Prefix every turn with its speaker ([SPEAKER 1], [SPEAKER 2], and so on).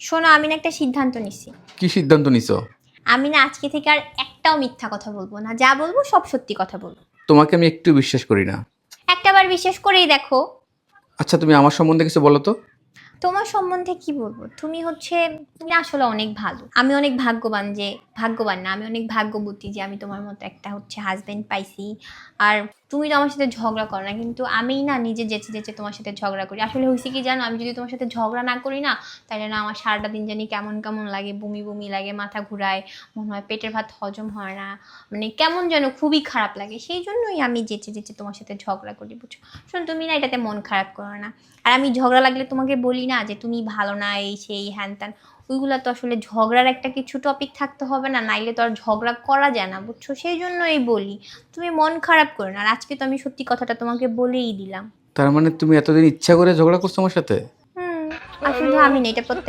[SPEAKER 1] শোনো, আমি না একটা সিদ্ধান্ত নিছি।
[SPEAKER 2] কি সিদ্ধান্ত নিছো?
[SPEAKER 1] আমি না আজকে থেকে আর একটাও মিথ্যা কথা বলবো না, যা বলবো সব সত্যি কথা বলবো।
[SPEAKER 2] তোমাকে আমি একটু বিশ্বাস করি না।
[SPEAKER 1] একটাবার বিশ্বাস করেই দেখো।
[SPEAKER 2] আচ্ছা, তুমি আমার সম্বন্ধে কিছু বলো তো।
[SPEAKER 1] তোমার সম্বন্ধে কি বলবো, তুমি আসলে অনেক ভালো। আমি অনেক ভাগ্যবান যে, ভাগ্যবান না, আমি অনেক ভাগ্যবতী যে আমি তোমার মতো একটা হাজবেন্ড পাইছি। আর তুমি তো আমার সাথে ঝগড়া করো না, কিন্তু আমি না নিজে যেচে যেচে তোমার সাথে ঝগড়া করি। আসলে হয়েছে কি জানো, আমি যদি তোমার সাথে ঝগড়া না করি না, তাহলে না আমার সারাটা দিন জানি কেমন কেমন লাগে, বমি বমি লাগে, মাথা ঘুরায়, মনে হয় পেটের ভাত হজম হয় না, মানে কেমন যেন খুবই খারাপ লাগে। সেই জন্যই আমি যেচে যেচে তোমার সাথে ঝগড়া করি, বুঝছো? শোন, তুমি না এটাতে মন খারাপ করো না। আর আমি ঝগড়া লাগলে তোমাকে বলি না যে তুমি ভালো না, এই সেই হ্যান ত্যান। ওইগুলা তো আসলে ঝগড়ার একটা কিছু টপিক থাকতে হবে না, নাইলে তো আর ঝগড়া করা যায় না, বুঝছো? সেই জন্যই বলি, তুমি মন খারাপ করো না। আর আজকে তো আমি সত্যি কথাটা তোমাকে বলেই দিলাম।
[SPEAKER 2] তার মানে তুমি এতদিন ইচ্ছা করে ঝগড়া করছো আমার সাথে?
[SPEAKER 1] হুম। আর শুধু আমি না, এটা প্রত্যেক